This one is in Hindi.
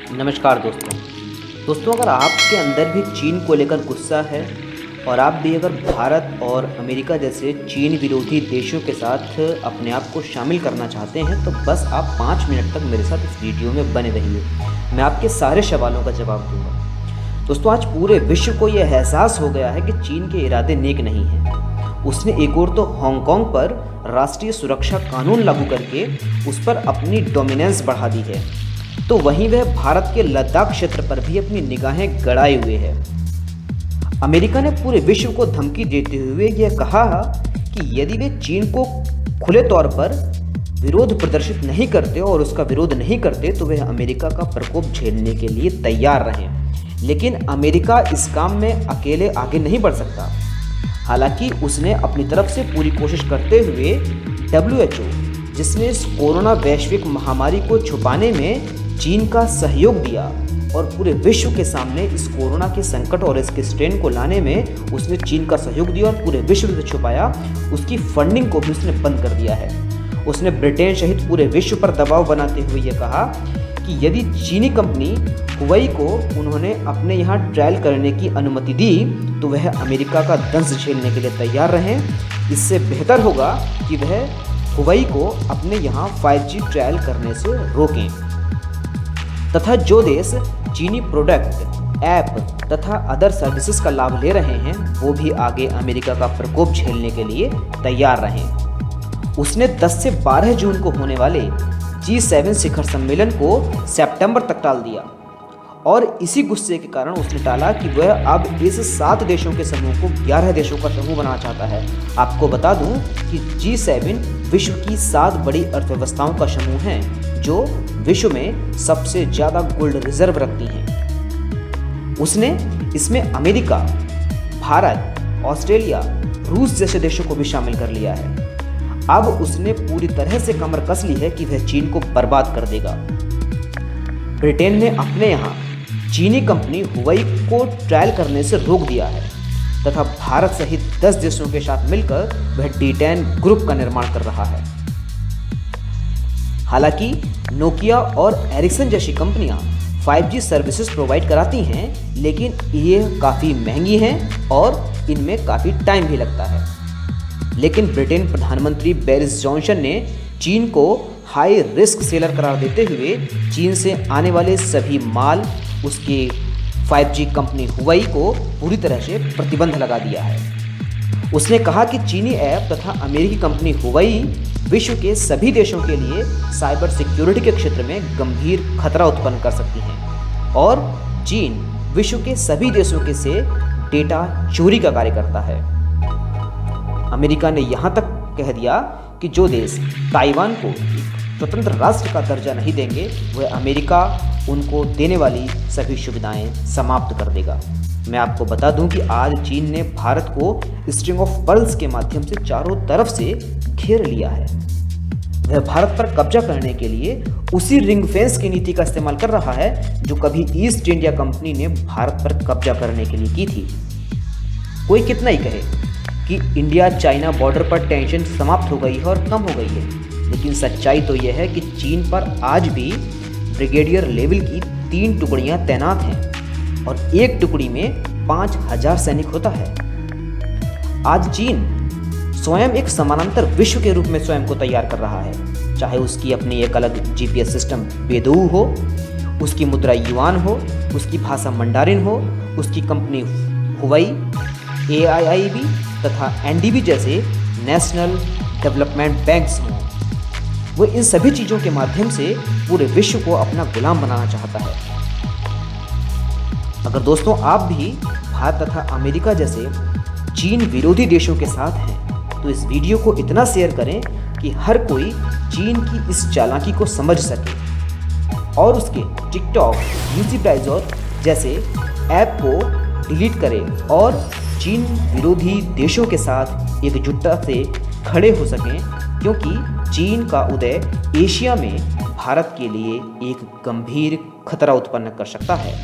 नमस्कार दोस्तों अगर आपके अंदर भी चीन को लेकर गुस्सा है और आप भी अगर भारत और अमेरिका जैसे चीन विरोधी देशों के साथ अपने आप को शामिल करना चाहते हैं तो बस आप 5 मिनट तक मेरे साथ इस वीडियो में बने रहिए। मैं आपके सारे सवालों का जवाब दूंगा। दोस्तों आज पूरे विश्व को यह एहसास हो गया है कि चीन के इरादे नेक नहीं हैं। उसने एक और तो हांगकांग पर राष्ट्रीय सुरक्षा कानून लागू करके उस पर अपनी डोमिनेंस बढ़ा दी है, तो वहीं वह भारत के लद्दाख क्षेत्र पर भी अपनी निगाहें गड़ाए हुए है। अमेरिका ने पूरे विश्व को धमकी देते हुए यह कहा कि यदि वे चीन को खुले तौर पर विरोध प्रदर्शित नहीं करते और उसका विरोध नहीं करते तो वह अमेरिका का प्रकोप झेलने के लिए तैयार रहें। लेकिन अमेरिका इस काम में अकेले आगे नहीं बढ़ सकता। हालांकि उसने अपनी तरफ से पूरी कोशिश करते हुए WHO, जिसने इस कोरोना वैश्विक महामारी को छुपाने में चीन का सहयोग दिया और पूरे विश्व के सामने इस कोरोना के संकट और इसके स्ट्रेन को लाने में उसने चीन का सहयोग दिया और पूरे विश्व से छुपाया, उसकी फंडिंग को भी उसने बंद कर दिया है। उसने ब्रिटेन सहित पूरे विश्व पर दबाव बनाते हुए ये कहा कि यदि चीनी कंपनी हुवई को उन्होंने अपने यहाँ ट्रायल करने की अनुमति दी तो वह अमेरिका का दंश झेलने के लिए तैयार रहें। इससे बेहतर होगा कि वह हुवई को अपने यहाँ 5G ट्रायल करने से रोकें तथा जो देश चीनी प्रोडक्ट, ऐप तथा अदर सर्विसेज का लाभ ले रहे हैं वो भी आगे अमेरिका का प्रकोप झेलने के लिए तैयार रहें। उसने 10 से 12 जून को होने वाले G7 शिखर सम्मेलन को सितंबर तक टाल दिया और इसी गुस्से के कारण उसने टाला कि वह अब इस 7 देशों के समूह को 11 देशों का समूह बनाना चाहता है। आपको बता दूं कि G7 विश्व की 7 बड़ी अर्थव्यवस्थाओं का समूह है जो विश्व में सबसे ज़्यादा गोल्ड रिजर्व रखती हैं। उसने इसमें अमेरिका, भारत, ऑस्ट्रेलिया, रूस जैसे देशों को भी शामिल कर लिया है। अब उसने पूरी तरह से कमर कस ली है कि वह चीन को बर्बाद कर देगा। ब्रिटेन ने अपने यहाँ चीनी कंपनी हुवई को ट्रायल करने से रोक दिया है तथा भारत सहित 10 देशों के साथ मिलकर वह D10 ग्रुप का निर्माण कर रहा है। हालांकि नोकिया और एरिक्सन जैसी कंपनियां 5G सर्विसेज प्रोवाइड कराती हैं, लेकिन ये काफ़ी महंगी हैं और इनमें काफ़ी टाइम भी लगता है। लेकिन ब्रिटेन प्रधानमंत्री बोरिस जॉनसन ने चीन को हाई रिस्क सेलर करार देते हुए चीन से आने वाले सभी माल उसके 5G कंपनी हुवई को पूरी तरह से प्रतिबंध लगा दिया है। उसने कहा कि चीनी ऐप तथा अमेरिकी कंपनी हुवई विश्व के सभी देशों के लिए साइबर सिक्योरिटी के क्षेत्र में गंभीर खतरा उत्पन्न कर सकती हैं और चीन विश्व के सभी देशों के से डेटा चोरी का कार्य करता है। अमेरिका ने यहाँ तक कह दिया कि जो देश ताइवान को स्वतंत्र राष्ट्र का दर्जा नहीं देंगे वह अमेरिका उनको देने वाली सभी सुविधाएं समाप्त कर देगा। मैं आपको बता दूं कि आज चीन ने भारत को स्ट्रिंग ऑफ पर्ल्स के माध्यम से चारों तरफ से घेर लिया है। वह भारत पर कब्जा करने के लिए उसी रिंग फेंस की नीति का इस्तेमाल कर रहा है जो कभी ईस्ट इंडिया कंपनी ने भारत पर कब्जा करने के लिए की थी। कोई कितना ही कहे कि इंडिया चाइना बॉर्डर पर टेंशन समाप्त हो गई है और कम हो गई है, लेकिन सच्चाई तो यह है कि चीन पर आज भी ब्रिगेडियर लेवल की 3 टुकड़ियां तैनात हैं और एक टुकड़ी में 5000 सैनिक होता है। आज चीन स्वयं एक समानांतर विश्व के रूप में स्वयं को तैयार कर रहा है, चाहे उसकी अपनी एक अलग GPS सिस्टम बेदू हो, उसकी मुद्रा युआन हो, उसकी भाषा मंडारिन हो, उसकी कंपनी हुवई, AIIB तथा NDB जैसे नेशनल डेवलपमेंट बैंक्स हों। वो इन सभी चीज़ों के माध्यम से पूरे विश्व को अपना गुलाम बनाना चाहता है। अगर दोस्तों आप भी भारत तथा अमेरिका जैसे चीन विरोधी देशों के साथ हैं तो इस वीडियो को इतना शेयर करें कि हर कोई चीन की इस चालाकी को समझ सके और उसके टिकटॉक, यूसी ब्राउज़र जैसे ऐप को डिलीट करें और चीन विरोधी देशों के साथ एकजुटता से खड़े हो सकें, क्योंकि चीन का उदय एशिया में भारत के लिए एक गंभीर खतरा उत्पन्न कर सकता है।